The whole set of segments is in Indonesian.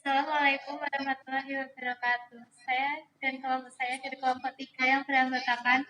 Assalamualaikum warahmatullahi wabarakatuh. Saya dan kelompok saya dari kelompok 3 yang beranggotakan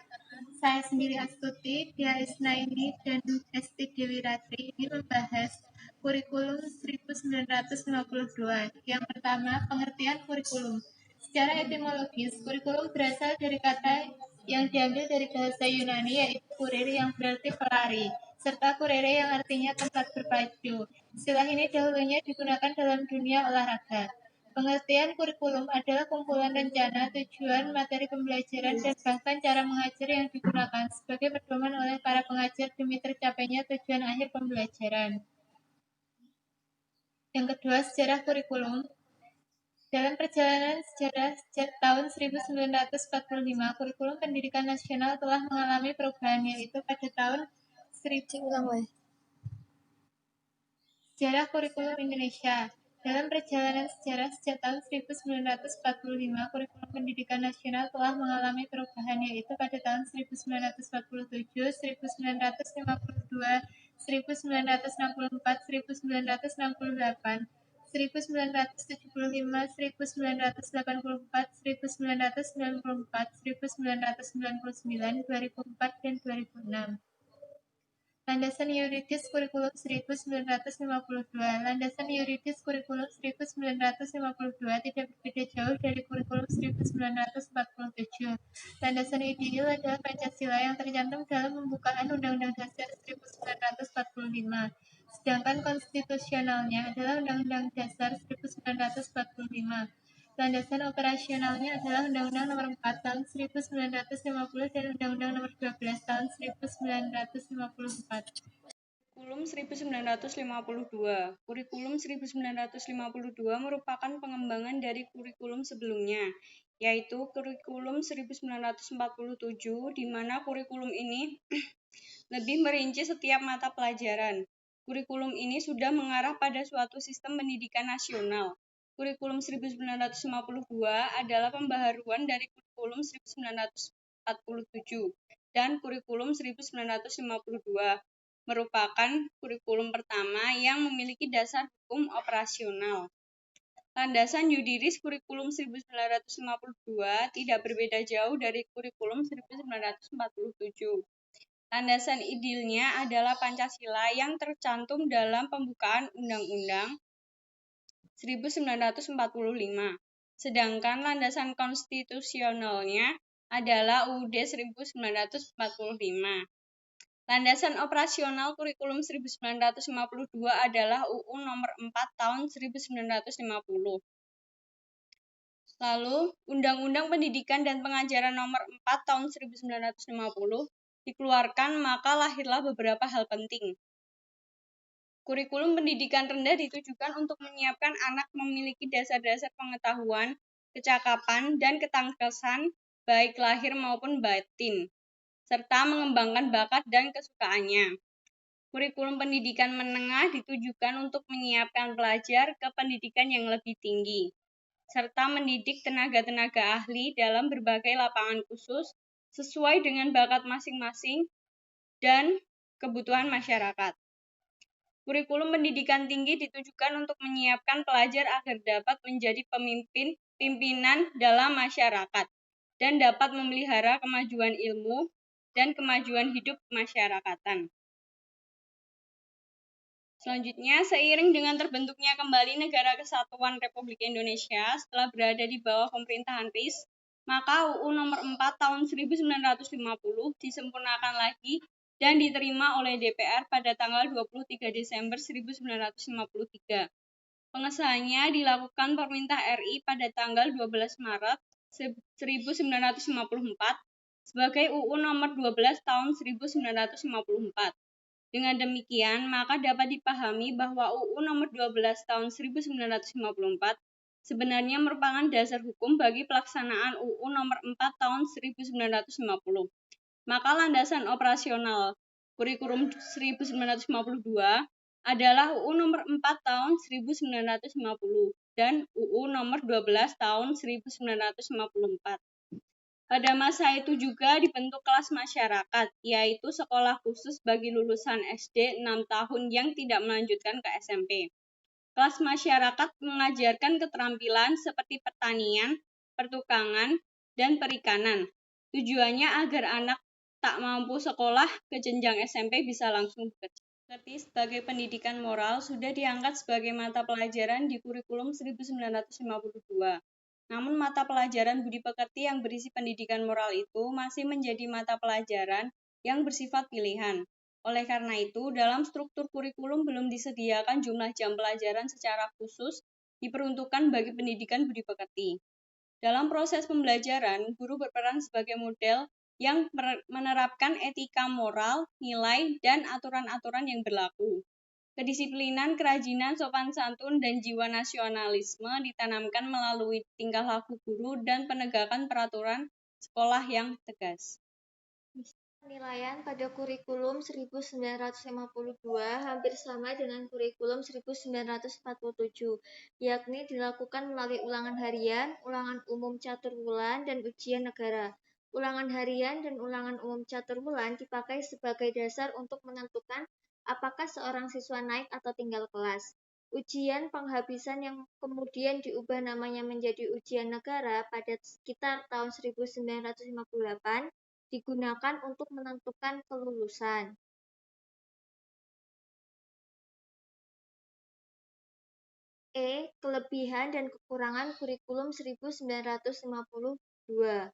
saya sendiri Astuti, Dia Isnaini, dan Esti Dewi Ratri ini membahas kurikulum 1952. Yang pertama, pengertian kurikulum. Secara etimologis, kurikulum berasal dari kata yang diambil dari bahasa Yunani yaitu kurir yang berarti pelari, serta kurere yang artinya tempat berpacu. Istilah ini dahulunya digunakan dalam dunia olahraga. Pengertian kurikulum adalah kumpulan rencana, tujuan, materi pembelajaran, dan bahkan cara mengajar yang digunakan sebagai pedoman oleh para pengajar demi tercapainya tujuan akhir pembelajaran. Yang kedua, sejarah kurikulum. Dalam perjalanan sejarah sejak tahun 1945, kurikulum pendidikan nasional telah mengalami perubahan, yaitu pada tahun 1000. Sejarah kurikulum Indonesia. Dalam perjalanan sejarah sejak tahun 1945, kurikulum pendidikan nasional telah mengalami perubahan, yaitu pada tahun 1947, 1952, 1964, 1968, 1975, 1984, 1994, 1999, 2004, dan 2006. Landasan yuridis kurikulum 1952. Landasan yuridis kurikulum 1952 tidak berbeda jauh dari kurikulum 1947. Landasan ideal adalah Pancasila yang tercantum dalam pembukaan Undang-Undang Dasar 1945. Sedangkan konstitusionalnya adalah Undang-Undang Dasar 1945. Landasan operasionalnya adalah Undang-Undang Nomor 4 Tahun 1950 dan Undang-Undang Nomor 12 Tahun 1954. Kurikulum 1952. Kurikulum 1952 merupakan pengembangan dari kurikulum sebelumnya, yaitu kurikulum 1947, di mana kurikulum ini lebih merinci setiap mata pelajaran. Kurikulum ini sudah mengarah pada suatu sistem pendidikan nasional. Kurikulum 1952 adalah pembaharuan dari kurikulum 1947 dan kurikulum 1952 merupakan kurikulum pertama yang memiliki dasar hukum operasional. Landasan yuridis kurikulum 1952 tidak berbeda jauh dari kurikulum 1947. Landasan idealnya adalah Pancasila yang tercantum dalam pembukaan Undang-Undang 1945. Sedangkan landasan konstitusionalnya adalah UUD 1945. Landasan operasional kurikulum 1952 adalah UU Nomor 4 Tahun 1950. Lalu, Undang-Undang Pendidikan dan Pengajaran Nomor 4 Tahun 1950 dikeluarkan, maka lahirlah beberapa hal penting. Kurikulum pendidikan rendah ditujukan untuk menyiapkan anak memiliki dasar-dasar pengetahuan, kecakapan, dan ketangkasan baik lahir maupun batin, serta mengembangkan bakat dan kesukaannya. Kurikulum pendidikan menengah ditujukan untuk menyiapkan pelajar ke pendidikan yang lebih tinggi, serta mendidik tenaga-tenaga ahli dalam berbagai lapangan khusus sesuai dengan bakat masing-masing dan kebutuhan masyarakat. Kurikulum pendidikan tinggi ditujukan untuk menyiapkan pelajar agar dapat menjadi pimpinan dalam masyarakat dan dapat memelihara kemajuan ilmu dan kemajuan hidup masyarakatan. Selanjutnya, seiring dengan terbentuknya kembali Negara Kesatuan Republik Indonesia setelah berada di bawah pemerintahan RIS, maka UU Nomor 4 Tahun 1950 disempurnakan lagi dan diterima oleh DPR pada tanggal 23 Desember 1953. Pengesahannya dilakukan Pemerintah RI pada tanggal 12 Maret 1954 sebagai UU Nomor 12 Tahun 1954. Dengan demikian, maka dapat dipahami bahwa UU Nomor 12 Tahun 1954 sebenarnya merupakan dasar hukum bagi pelaksanaan UU Nomor 4 Tahun 1950. Maka landasan operasional kurikulum 1952 adalah UU Nomor 4 Tahun 1950 dan UU Nomor 12 Tahun 1954. Pada masa itu juga dibentuk kelas masyarakat, yaitu sekolah khusus bagi lulusan SD 6 tahun yang tidak melanjutkan ke SMP. Kelas masyarakat mengajarkan keterampilan seperti pertanian, pertukangan, dan perikanan. Tujuannya agar anak tak mampu sekolah ke jenjang SMP bisa langsung bekerja. Sebagai pendidikan moral sudah diangkat sebagai mata pelajaran di kurikulum 1952. Namun mata pelajaran budi pekerti yang berisi pendidikan moral itu masih menjadi mata pelajaran yang bersifat pilihan. Oleh karena itu, dalam struktur kurikulum belum disediakan jumlah jam pelajaran secara khusus diperuntukkan bagi pendidikan budi pekerti. Dalam proses pembelajaran, guru berperan sebagai model yang menerapkan etika moral, nilai, dan aturan-aturan yang berlaku. Kedisiplinan, kerajinan, sopan santun, dan jiwa nasionalisme ditanamkan melalui tingkah laku guru dan penegakan peraturan sekolah yang tegas. Penilaian pada kurikulum 1952 hampir sama dengan kurikulum 1947, yakni dilakukan melalui ulangan harian, ulangan umum catur bulan, dan ujian negara. Ulangan harian dan ulangan umum catur bulan dipakai sebagai dasar untuk menentukan apakah seorang siswa naik atau tinggal kelas. Ujian penghabisan yang kemudian diubah namanya menjadi ujian negara pada sekitar tahun 1958 digunakan untuk menentukan kelulusan. Kelebihan dan kekurangan kurikulum 1952.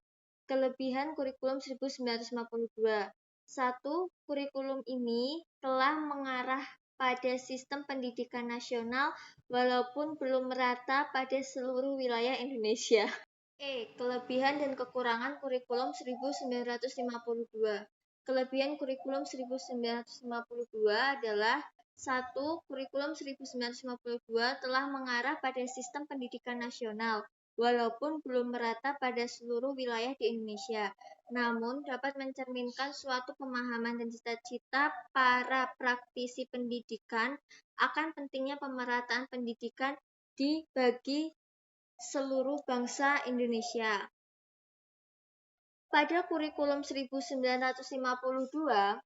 Kelebihan kurikulum 1952. 1. Kurikulum ini telah mengarah pada sistem pendidikan nasional walaupun belum merata pada seluruh wilayah Indonesia. Kelebihan dan kekurangan kurikulum 1952. Kelebihan kurikulum 1952 adalah 1. Kurikulum 1952 telah mengarah pada sistem pendidikan nasional, walaupun belum merata pada seluruh wilayah di Indonesia, namun dapat mencerminkan suatu pemahaman dan cita-cita para praktisi pendidikan akan pentingnya pemerataan pendidikan bagi seluruh bangsa Indonesia. Pada kurikulum 1952,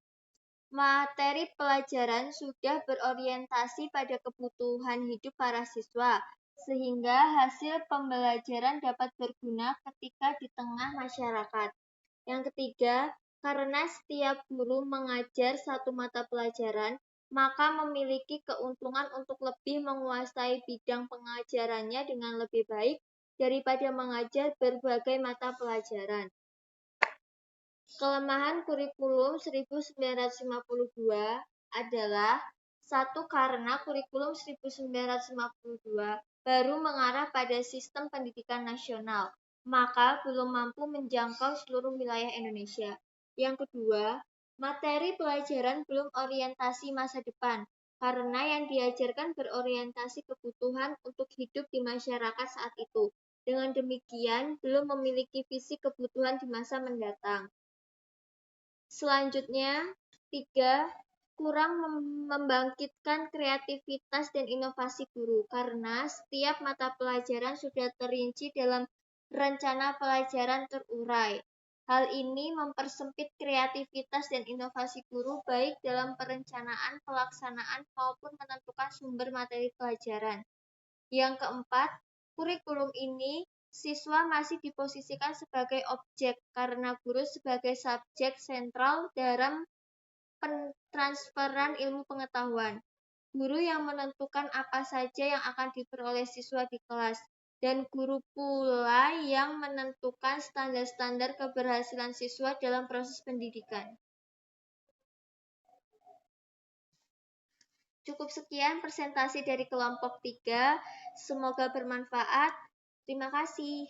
materi pelajaran sudah berorientasi pada kebutuhan hidup para siswa, sehingga hasil pembelajaran dapat berguna ketika di tengah masyarakat. Yang ketiga, karena setiap guru mengajar satu mata pelajaran, maka memiliki keuntungan untuk lebih menguasai bidang pengajarannya dengan lebih baik daripada mengajar berbagai mata pelajaran. Kelemahan kurikulum 1952 adalah 1. Karena kurikulum 1952 baru mengarah pada sistem pendidikan nasional, maka belum mampu menjangkau seluruh wilayah Indonesia. Yang kedua, materi pelajaran belum orientasi masa depan, karena yang diajarkan berorientasi kebutuhan untuk hidup di masyarakat saat itu. Dengan demikian, belum memiliki visi kebutuhan di masa mendatang. Selanjutnya, 3. Kurang membangkitkan kreativitas dan inovasi guru, karena setiap mata pelajaran sudah terinci dalam rencana pelajaran terurai. Hal ini mempersempit kreativitas dan inovasi guru baik dalam perencanaan, pelaksanaan, maupun menentukan sumber materi pelajaran. Yang keempat, kurikulum ini siswa masih diposisikan sebagai objek karena guru sebagai subjek sentral dalam pentransferan ilmu pengetahuan. Guru yang menentukan apa saja yang akan diperoleh siswa di kelas, dan guru pula yang menentukan standar-standar keberhasilan siswa dalam proses pendidikan. Cukup sekian presentasi dari kelompok 3. Semoga bermanfaat. Terima kasih.